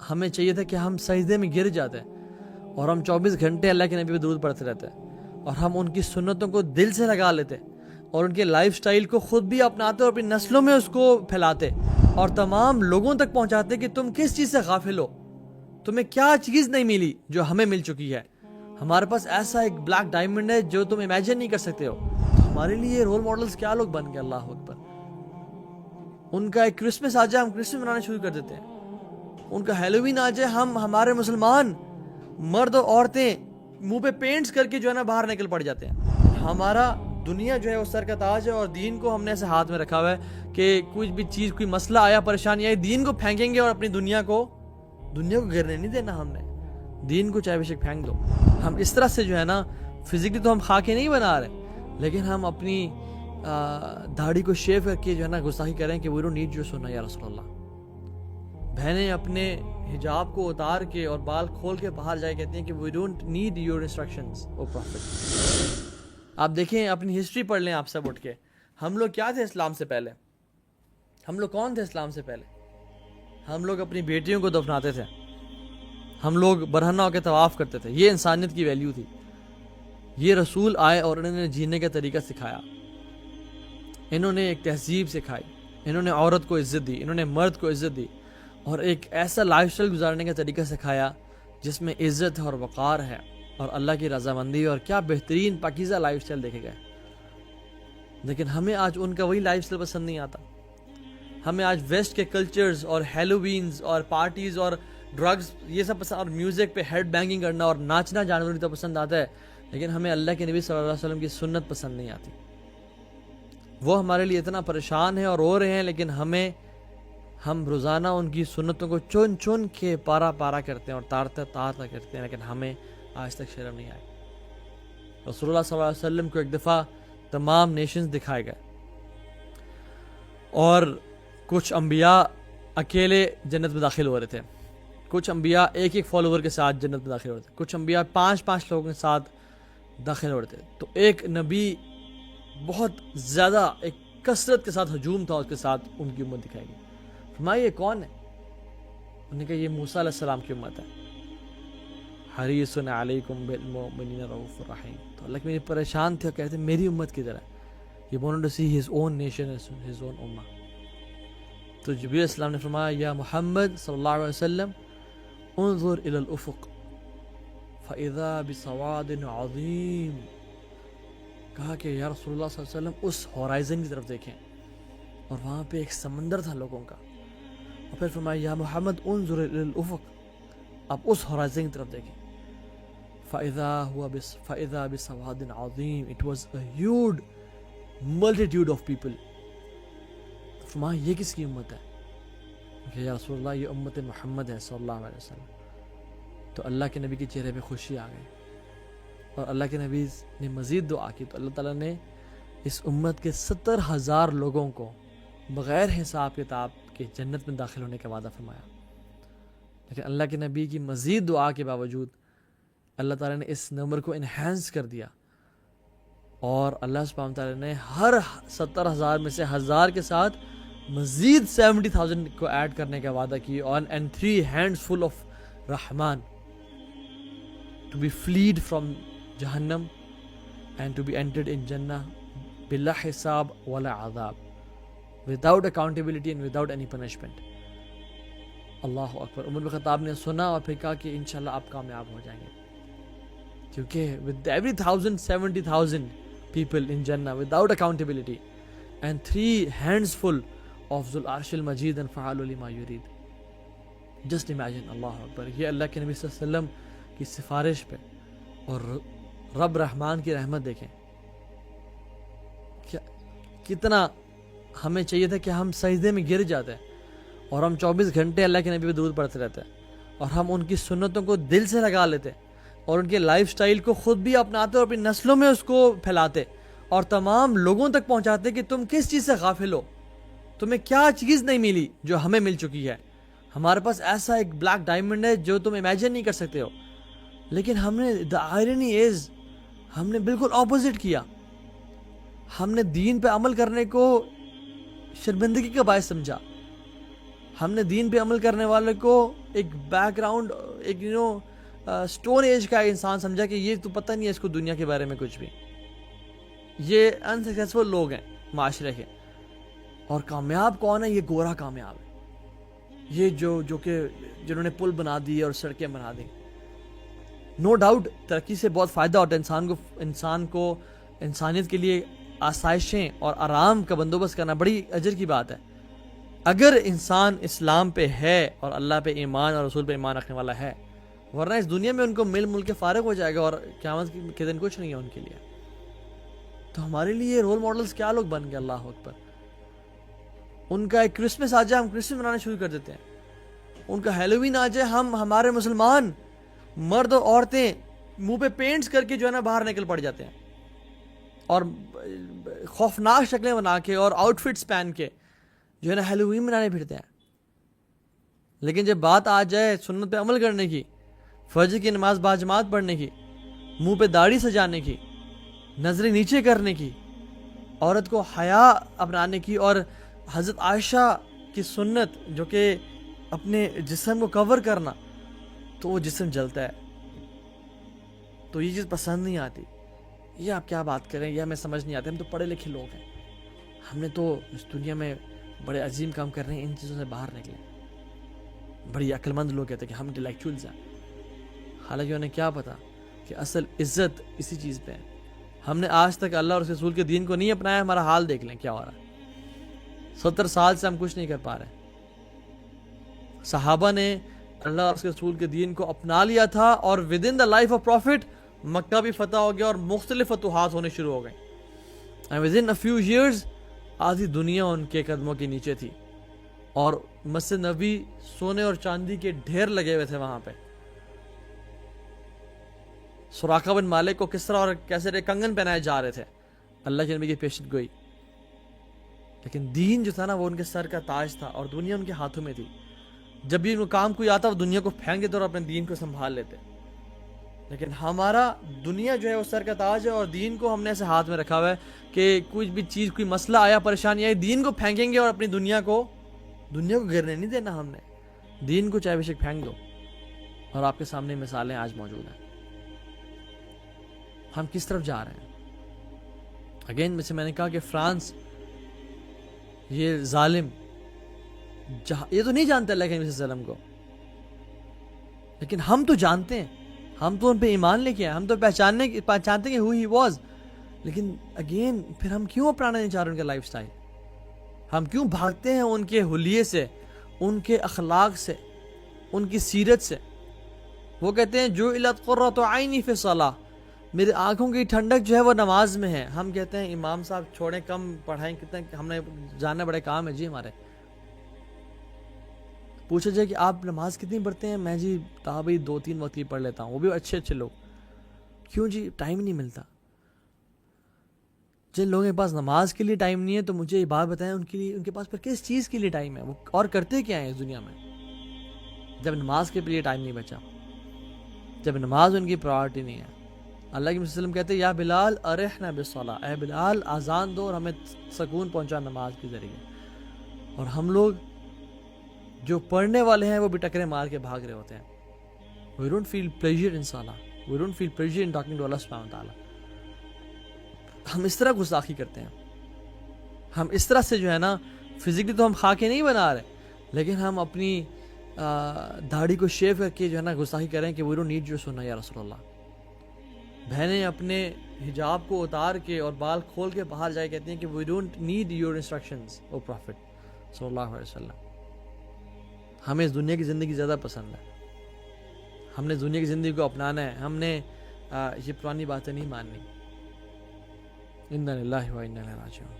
ہمیں چاہیے تھا کہ ہم سجدے میں گر جاتے اور ہم 24 گھنٹے اللہ کے نبی پہ درود پڑھتے رہتے اور ہم ان کی سنتوں کو دل سے لگا لیتے اور ان کے لائف سٹائل کو خود بھی اپناتے اور اپنی نسلوں میں اس کو پھیلاتے اور تمام لوگوں تک پہنچاتے کہ تم کس چیز سے غافل ہو, تمہیں کیا چیز نہیں ملی جو ہمیں مل چکی ہے. ہمارے پاس ایسا ایک بلیک ڈائمنڈ ہے جو تم امیجن نہیں کر سکتے ہو. تو ہمارے لیے رول ماڈلز کیا لوگ بن گئے, اللہ اکبر. ان کا ایک کرسمس آ جائے ہم کرسمس منانا شروع کر دیتے ہیں, ان کا ہیلووین آ جائے ہمارے مسلمان مرد اور عورتیں منہ پہ پینٹس کر کے جو ہے نا باہر نکل پڑ جاتے ہیں. ہمارا دنیا جو ہے وہ سر کا تاج ہے اور دین کو ہم نے ایسے ہاتھ میں رکھا ہوا ہے کہ کوئی بھی چیز, کوئی مسئلہ آیا, پریشانی آئی, دین کو پھینکیں گے اور اپنی دنیا کو گرنے نہیں دینا. ہم نے دین کو چاہے بے شک پھینک دو. ہم اس طرح سے جو ہے نا فزیکلی تو ہم خاکے نہیں بنا رہے, لیکن ہم اپنی داڑھی کو شیو کر کے جو ہے نا گستاخی کریں کہ وی ڈونٹ نیڈ یور سنہ یا رسول اللہ. بہنیں اپنے حجاب کو اتار کے اور بال کھول کے باہر جائے کہتی ہیں کہ we don't need your instructions O prophet. آپ دیکھیں, اپنی ہسٹری پڑھ لیں آپ سب اٹھ کے. ہم لوگ کیا تھے اسلام سے پہلے؟ ہم لوگ کون تھے اسلام سے پہلے؟ ہم لوگ اپنی بیٹیوں کو دفناتے تھے, ہم لوگ برہنہ ہو کے طواف کرتے تھے. یہ انسانیت کی ویلیو تھی. یہ رسول آئے اور انہوں نے جینے کا طریقہ سکھایا, انہوں نے ایک تہذیب سکھائی, انہوں نے عورت کو عزت دی, انہوں نے مرد کو عزت دی اور ایک ایسا لائف سٹائل گزارنے کا طریقہ سکھایا جس میں عزت ہے اور وقار ہے اور اللہ کی رضامندی, اور کیا بہترین پاکیزہ لائف سٹائل دیکھے گئے. لیکن ہمیں آج ان کا وہی لائف سٹائل پسند نہیں آتا. ہمیں آج ویسٹ کے کلچرز اور ہیلووینز اور پارٹیز اور ڈرگز یہ سب پسند, اور میوزک پہ ہیڈ بینگنگ کرنا اور ناچنا جانوری تو پسند آتا ہے, لیکن ہمیں اللہ کے نبی صلی اللہ علیہ وسلم کی سنت پسند نہیں آتی. وہ ہمارے لیے اتنا پریشان ہیں اور رو رہے ہیں, لیکن ہم روزانہ ان کی سنتوں کو چن چن کے پارا پارا کرتے ہیں اور تارتا کرتے ہیں, لیکن ہمیں آج تک شرم نہیں آئی. رسول اللہ صلی اللہ علیہ وسلم کو ایک دفعہ تمام نیشنز دکھائے گئے اور کچھ انبیاء اکیلے جنت میں داخل ہو رہے تھے, کچھ انبیاء ایک ایک فالوور کے ساتھ جنت میں داخل ہو رہے تھے, کچھ انبیاء 5 لوگوں کے ساتھ داخل ہو رہے تھے. تو ایک نبی بہت زیادہ ایک کثرت کے ساتھ ہجوم تھا اس کے ساتھ, ان کی امت دکھائی گئی. فرمایا یہ کون ہے؟ انہوں نے کہا یہ موسیٰ علیہ السلام کی امت ہے. حریص علیکم بالمؤمنین رؤوف الرحیم. تو اللہ کے میرے پریشان تھے اور کہتے ہیں میری امت کدھر ہے؟ He wanted to see his own nation, his own ummah. تو جبریل علیہ السلام نے فرمایا یا محمد صلی اللہ علیہ وسلم انظر الى الافق فاذا بسواد عظیم. کہا کہ یا رسول اللہ صلی اللہ علیہ وسلم اس ہورائزن کی طرف دیکھیں, اور وہاں پہ ایک سمندر تھا لوگوں کا. اور پھر فرمایا یا محمد انظر الى الافق, آپ اس ہورائزن کی طرف دیکھیں. فاذا بسواد عظیم, it was a huge multitude of people. فرمایا یہ کس کی امت ہے؟ کہ یا رسول اللہ یہ امت محمد ہے صلی اللہ علیہ وسلم. تو اللہ کے نبی کے چہرے پہ خوشی آ گئی اور اللہ کے نبی نے مزید دعا کی, تو اللہ تعالیٰ نے اس امت کے 70,000 لوگوں کو بغیر حساب کتاب کے جنت میں داخل ہونے کا وعدہ فرمایا. لیکن اللہ کے نبی کی مزید دعا کے باوجود اللہ تعالیٰ نے اس نمبر کو انہینس کر دیا, اور اللہ سبحانہ وتعالیٰ نے ہر 70,000 میں سے 1,000 کے ساتھ مزید 70,000 کو ایڈ کرنے کا وعدہ کی, and 3 hands full of Rahman to be freed from جہنم and to be entered in Jannah بلا حساب ولا عذاب, without accountability and without any punishment. اللہ اکبر. عمر بن خطاب نے سنا اور پھر کہا کہ انشاءاللہ آپ کامیاب ہو جائیں گے, کیونکہ with every 70,000 people in Jannah without accountability and 3 hands full of Zul Arsh al-Majid and Fa'alu lima yurid. Just imagine, اللہ اکبر. یہ اللہ کے نبی صلی اللہ علیہ وسلم کی سفارش پہ اور رب رحمان کی رحمت دیکھیں. کتنا ہمیں چاہیے تھا کہ ہم سجدے میں گر جاتے اور ہم 24 گھنٹے اللہ کے نبی پہ درود پڑھتے رہتے اور ہم ان کی سنتوں کو دل سے لگا لیتے اور ان کے لائف سٹائل کو خود بھی اپناتے اور اپنی نسلوں میں اس کو پھیلاتے اور تمام لوگوں تک پہنچاتے کہ تم کس چیز سے غافل ہو, تمہیں کیا چیز نہیں ملی جو ہمیں مل چکی ہے. ہمارے پاس ایسا ایک بلیک ڈائمنڈ ہے جو تم امیجن نہیں کر سکتے ہو, لیکن ہم نے the irony is ہم نے بالکل اپوزٹ کیا. ہم نے دین پہ عمل کرنے کو شرمندگی کا باعث سمجھا. ہم نے دین پہ عمل کرنے والے کو ایک بیک گراؤنڈ، ایک اسٹون ایج کا انسان سمجھا کہ یہ تو پتہ نہیں ہے اس کو دنیا کے بارے میں کچھ بھی، یہ انسکسیسفل لوگ ہیں معاشرے کے. اور کامیاب کون ہے؟ یہ گورا کامیاب ہے، یہ جو کہ جنہوں نے پل بنا دیے اور سڑکیں بنا دی. نو ڈاؤٹ ترقی سے بہت فائدہ ہوتا ہے انسان کو انسانیت کے لیے آسائشیں اور آرام کا بندوبست کرنا بڑی اجر کی بات ہے، اگر انسان اسلام پہ ہے اور اللہ پہ ایمان اور رسول پہ ایمان رکھنے والا ہے. ورنہ اس دنیا میں ان کو مل کے فارغ ہو جائے گا اور قیامت کے دن کچھ نہیں ہے ان کے لیے. تو ہمارے لیے رول ماڈلز کیا لوگ بن گئے، اللہ اکبر. ان کا ایک کرسمس آ جائے ہم کرسمس منانا شروع کر دیتے ہیں، ان کا ہیلووین آ جائے ہمارے مسلمان مرد اور عورتیں منہ پہ پینٹس کر کے جو ہے نا باہر نکل پڑ جاتے ہیں اور خوفناک شکلیں بنا کے اور آؤٹ فٹس پہن کے جو ہے نا ہیلووین منانے پھرتے ہیں. لیکن جب بات آ جائے سنت پہ عمل کرنے کی، فجر کی نماز باجماعت پڑھنے کی، منہ پہ داڑھی سجانے کی، نظریں نیچے کرنے کی، عورت کو حیا اپنانے کی، اور حضرت عائشہ کی سنت جو کہ اپنے جسم کو کور کرنا، تو وہ جسم جلتا ہے. تو یہ چیز پسند نہیں آتی. یہ آپ کیا بات کریں، یہ ہمیں سمجھ نہیں آتے. ہم تو پڑھے لکھے لوگ ہیں، ہم نے تو اس دنیا میں بڑے عظیم کام کر رہے ہیں، ان چیزوں سے باہر نکلے. بڑی عقل مند لوگ کہتے ہیں کہ ہم انٹلیکچوئلز ہیں، حالانکہ انہیں کیا پتا کہ اصل عزت اسی چیز پہ ہے. ہم نے آج تک اللہ اور اس رسول کے دین کو نہیں اپنایا. ہمارا حال دیکھ لیں کیا ہو رہا ہے. 70 سال سے ہم کچھ نہیں کر پا رہے. صحابہ نے اللہ اور اس کے رسول کے دین کو اپنا لیا تھا اور within the life of prophet Makkah بھی فتح ہو گیا اور مختلف فتوحات ہونے شروع ہو گئیں. And with in a few years آدھی دنیا ان کے قدموں کے نیچے تھی اور مسجد نبوی سونے اور چاندی کے ڈھیر لگے ہوئے تھے وہاں پہ. سراقہ بن مالک کو کس طرح اور کیسے کنگن پہنائے جا رہے تھے اللہ کے نبی کی پیشن گوئی. لیکن دین جو تھا نا وہ ان کے سر کا تاج تھا اور دنیا ان کے ہاتھوں میں تھی. جب بھی ان کو کام کوئی آتا وہ دنیا کو پھینک دیتے اور اپنے دین کو سنبھال لیتے. لیکن ہمارا دنیا جو ہے وہ سر کا تاج ہے اور دین کو ہم نے ایسے ہاتھ میں رکھا ہوا ہے کہ کچھ بھی چیز، کوئی مسئلہ آیا، پریشانی آئی، دین کو پھینکیں گے اور اپنی دنیا کو گرنے نہیں دینا. ہم نے دین کو چاہے بے شک پھینک دو. اور آپ کے سامنے مثالیں آج موجود ہیں. ہم کس طرف جا رہے ہیں؟ اگین جیسے میں نے کہا کہ فرانس یہ ظالم یہ تو نہیں جانتا اللہ کے نبی صلی اللہ علیہ وسلم کو، لیکن ہم تو جانتے ہیں. ہم تو ان پہ ایمان لے کے آئے، ہم تو پہچانتے ہیں who he was. لیکن اگین پھر ہم کیوں اپنانا نہیں چاہ رہے ان کا لائف سٹائل؟ ہم کیوں بھاگتے ہیں ان کے حلیے سے، ان کے اخلاق سے، ان کی سیرت سے؟ وہ کہتے ہیں جو علت قرۃ عینی فی الصلاۃ، میری آنکھوں کی ٹھنڈک جو ہے وہ نماز میں ہے. ہم کہتے ہیں امام صاحب چھوڑیں، کم پڑھائیں، کتنے ہم نے جاننا بڑے کام ہے جی ہمارے. پوچھا جائے کہ آپ نماز کتنی پڑھتے ہیں؟ میں جی بھائی 2-3 وقت کی پڑھ لیتا ہوں، وہ بھی اچھے لوگ. کیوں جی؟ ٹائم نہیں ملتا. جن لوگوں کے پاس نماز کے لیے ٹائم نہیں ہے تو مجھے یہ بات بتائیں ان کے پاس پھر کس چیز کے لیے ٹائم ہے؟ وہ اور کرتے کیا ہیں اس دنیا میں جب نماز کے لیے ٹائم نہیں بچا، جب نماز ان کی پرائورٹی نہیں ہے؟ اللہ کے وسلم کہتے ہیں یا بلال ارحنا بالصلاۃ، اے بلال اذان دو اور ہمیں سکون پہنچا نماز کے ذریعے. اور ہم لوگ جو پڑھنے والے ہیں وہ بھی ٹکرے مار کے بھاگ رہے ہوتے ہیں. We don't feel pleasure in salah. We don't feel pleasure in talking to Allah subhanahu wa ta'ala. ہم اس طرح گستاخی کرتے ہیں. ہم اس طرح سے جو ہے نا فزیکلی تو ہم خاکے نہیں بنا رہے، لیکن ہم اپنی داڑھی کو شیو کر کے جو ہے نا گستاخی کریں کہ we don't need your sunnah یا رسول اللہ. بہنیں اپنے حجاب کو اتار کے اور بال کھول کے باہر جائے کہتے ہیں کہ we don't need your instructions O prophet صلی اللہ علیہ وسلم. ہمیں اس دنیا کی زندگی زیادہ پسند ہے، ہم نے دنیا کی زندگی کو اپنانا ہے. ہم نے یہ پرانی باتیں نہیں ماننی. انا للہ و انا الیہ راجعون.